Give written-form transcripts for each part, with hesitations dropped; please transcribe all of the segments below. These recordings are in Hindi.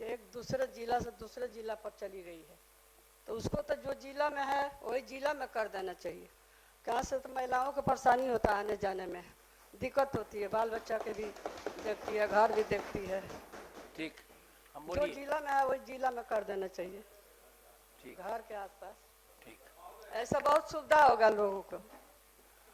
कि एक दूसरे जिला से दूसरे जिला पर चली गई है, तो उसको तो जो जिला में है वही जिला में कर देना चाहिए। कहाँ से तो महिलाओं को परेशानी होता है, आने जाने में दिक्कत होती है, बाल बच्चा के भी देखती है, घर भी देखती है। ठीक, हम जो बोलिए। जिला में है वही जिला में कर देना चाहिए, ठीक, घर के आसपास। ठीक। ऐसा बहुत सुविधा होगा लोगों को,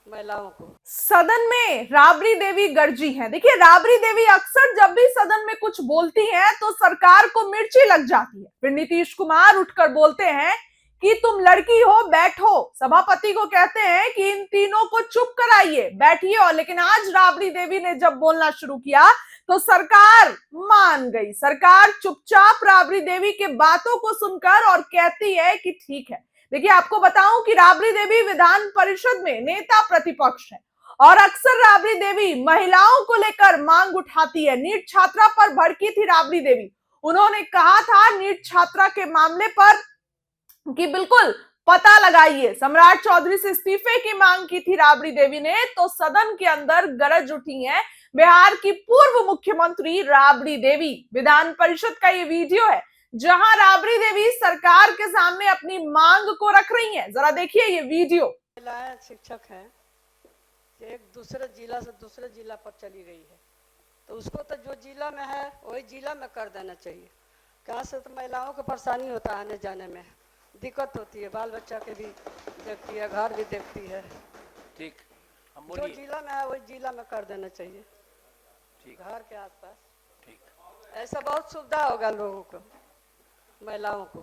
महिलाओं को। सदन में राबड़ी देवी गर्जी हैं। देखिए, राबड़ी देवी अक्सर जब भी सदन में कुछ बोलती हैं तो सरकार को मिर्ची लग जाती है। फिर नीतीश कुमार उठकर बोलते हैं कि तुम लड़की हो, बैठो। सभापति को कहते हैं कि इन तीनों को चुप कराइए, बैठिए। और लेकिन आज राबड़ी देवी ने जब बोलना शुरू किया तो सरकार मान गई। सरकार चुपचाप राबड़ी देवी के बातों को सुनकर और कहती है कि ठीक है। देखिए, आपको बताऊं कि राबड़ी देवी विधान परिषद में नेता प्रतिपक्ष है और अक्सर राबड़ी देवी महिलाओं को लेकर मांग उठाती है। नीट छात्रा पर भड़की थी राबड़ी देवी। उन्होंने कहा था नीट छात्रा के मामले पर कि बिल्कुल पता लगाइए। सम्राट चौधरी से इस्तीफे की मांग की थी राबड़ी देवी ने, तो सदन के अंदर गरज उठी है बिहार की पूर्व मुख्यमंत्री राबड़ी देवी। विधान परिषद का ये वीडियो है जहां राबड़ी देवी सरकार के सामने अपनी मांग को रख रही हैं। जरा देखिए ये वीडियो। महिलाएं शिक्षक हैं कि एक दूसरे जिला से दूसरे जिला पर चली गई है, तो उसको तो जो जिला में है वही जिला में कर देना चाहिए। कहाँ से तो महिलाओं को परेशानी होता है, आने जाने में दिक्कत होती है, बाल बच्चा के भी देखती है, घर भी देखती है। ठीक, हम जो बोलिए। जिला में है वही जिला में कर देना चाहिए, ठीक, घर के आसपास। ठीक। ऐसा बहुत सुविधा होगा लोगों को, महिलाओं को।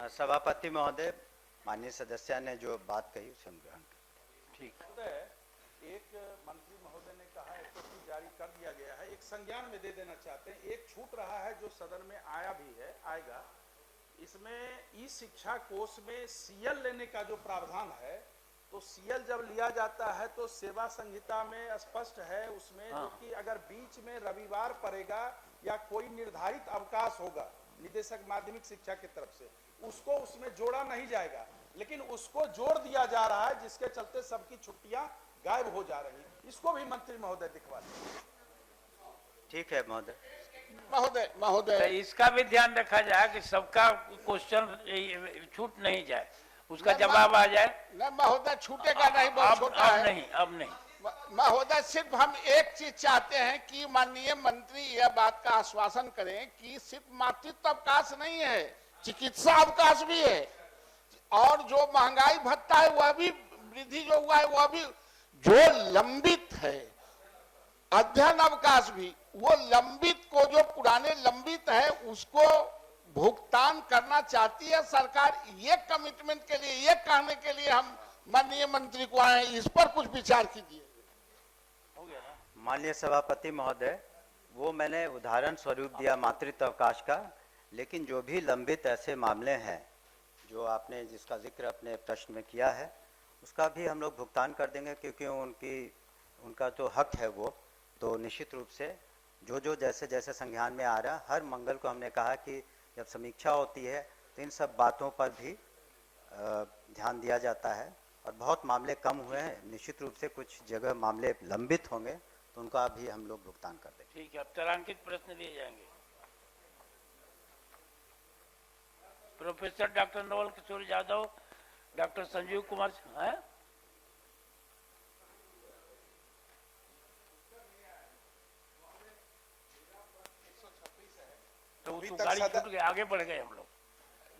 सभापति महोदय, माननीय सदस्य ने जो बात कही उसे हम ग्रहण करें। ठीक। एक मंत्री महोदय ने कहा है तो जारी कर दिया गया है, एक संज्ञान में दे देना चाहते हैं। एक छूट रहा है जो सदन में आया भी है, आएगा। इसमें ई शिक्षा कोष में सीएल लेने का जो प्रावधान है, तो सीएल जब लिया जाता है तो सेवा संहिता में स्पष्ट है उसमें जो कि अगर बीच में रविवार पड़ेगा या कोई निर्धारित अवकाश होगा निदेशक माध्यमिक शिक्षा की तरफ से, उसको उसमें जोड़ा नहीं जाएगा, लेकिन उसको जोड़ दिया जा रहा है, जिसके चलते सबकी छुट्टियां गायब हो जा रही हैं। इसको भी मंत्री महोदय दिखवा दें। ठीक है महोदय। महोदय तो इसका भी ध्यान रखा जाए कि सबका क्वेश्चन छूट नहीं जाए, उसका जवाब आ जाए। न महोदय छूटेगा नहीं, बहुत छोटा है। अब नहीं। महोदय, सिर्फ हम एक चीज चाहते हैं कि माननीय मंत्री यह बात का आश्वासन करें कि सिर्फ मातृत्व अवकाश नहीं है, चिकित्सा अवकाश भी है, और जो महंगाई भत्ता है वह भी वृद्धि जो हुआ है वह भी, जो लंबित है अध्ययन अवकाश भी, वो लंबित को जो पुराने लंबित है उसको भुगतान करना चाहती है सरकार। ये कमिटमेंट के लिए, ये कहने के लिए हम माननीय मंत्री को आए, इस पर कुछ विचार कीजिए। माननीय सभापति महोदय, वो मैंने उदाहरण स्वरूप दिया मातृत्व अवकाश का, लेकिन जो भी लंबित ऐसे मामले हैं जो आपने जिसका जिक्र अपने प्रश्न में किया है, उसका भी हम लोग भुगतान कर देंगे, क्योंकि उनका जो हक है वो तो निश्चित रूप से जो जैसे जैसे संज्ञान में आ रहा, हर मंगल को हमने कहा कि जब समीक्षा होती है तो इन सब बातों पर भी ध्यान दिया जाता है, और बहुत मामले कम हुए हैं। निश्चित रूप से कुछ जगह मामले लंबित होंगे तो उनका भी हम लोग भुगतान कर देंगे। ठीक है, अब तारांकित प्रश्न दिए जाएंगे। Professor doctor Naval Kishore Yadav, doctor Sanjeev Kumar है? तो गाड़ी छूट गई, आगे बढ़ गए हम लोग।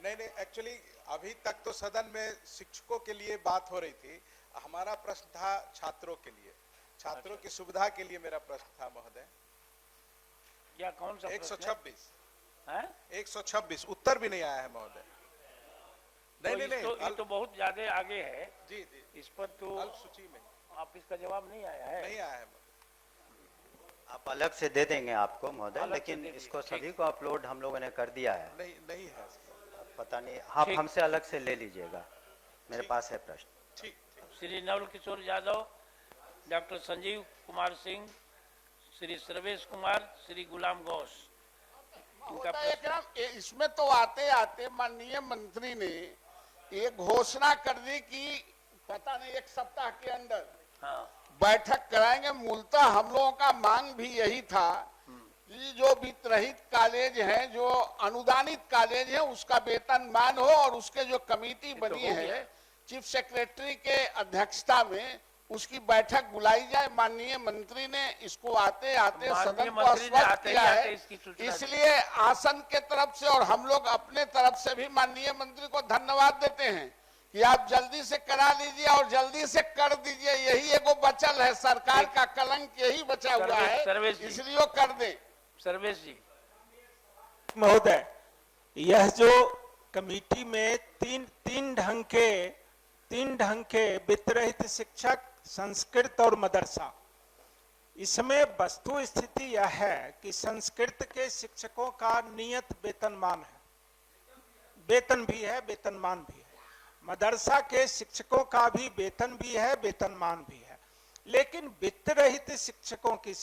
नहीं, एक्चुअली अभी तक तो सदन में शिक्षकों के लिए बात हो रही थी, हमारा प्रश्न था छात्रों के लिए, छात्रों की सुविधा के लिए मेरा प्रश्न था महोदय। क्या कौन सा? 126 है? 126 उत्तर भी नहीं आया है महोदय। नहीं, ये तो बहुत ज्यादा आगे है जी, इस पर तो अल्प सूची में आप इसका जवाब नहीं आया है। नहीं आया है। आप अलग से दे देंगे आपको महोदय, लेकिन इसको सभी को अपलोड हम लोगों ने कर दिया है। नहीं है, पता नहीं, आप हमसे अलग से ले लीजिएगा, मेरे पास है प्रश्न। ठीक। श्री नवल किशोर यादव, डॉक्टर संजीव कुमार सिंह, श्री सर्वेश कुमार, श्री गुलाम गौस। इसमें तो आते आते माननीय मंत्री ने एक घोषणा कर दी कि पता नहीं 1 सप्ताह के अंदर बैठक कराएंगे। मूलतः हम लोगों का मांग भी यही था ये जो वित्त रहित कॉलेज है, जो अनुदानित कॉलेज है, उसका वेतनमान हो और उसके जो कमेटी बनी है चीफ सेक्रेटरी के अध्यक्षता में उसकी बैठक बुलाई जाए। माननीय मंत्री ने इसको आते आते सदन को आश्वस्त किया है, इसलिए आसन के तरफ से और हम लोग अपने तरफ से भी माननीय मंत्री को धन्यवाद देते हैं कि आप जल्दी से करा लीजिए और जल्दी से कर दीजिए। यही एगो बचल है, सरकार का कलंक यही बचा हुआ है, इसलिए वो कर दे। सर्वेश जी महोदय, यह जो कमेटी में तीन ढंग के वित्त रहित शिक्षक, संस्कृत और मदरसा, इसमें वस्तु स्थिति यह है कि संस्कृत के शिक्षकों का नियत वेतनमान है, वेतन भी है, वेतनमान भी है। मदरसा के शिक्षकों का भी वेतन भी है, वेतनमान भी है, लेकिन वित्त रहित शिक्षकों की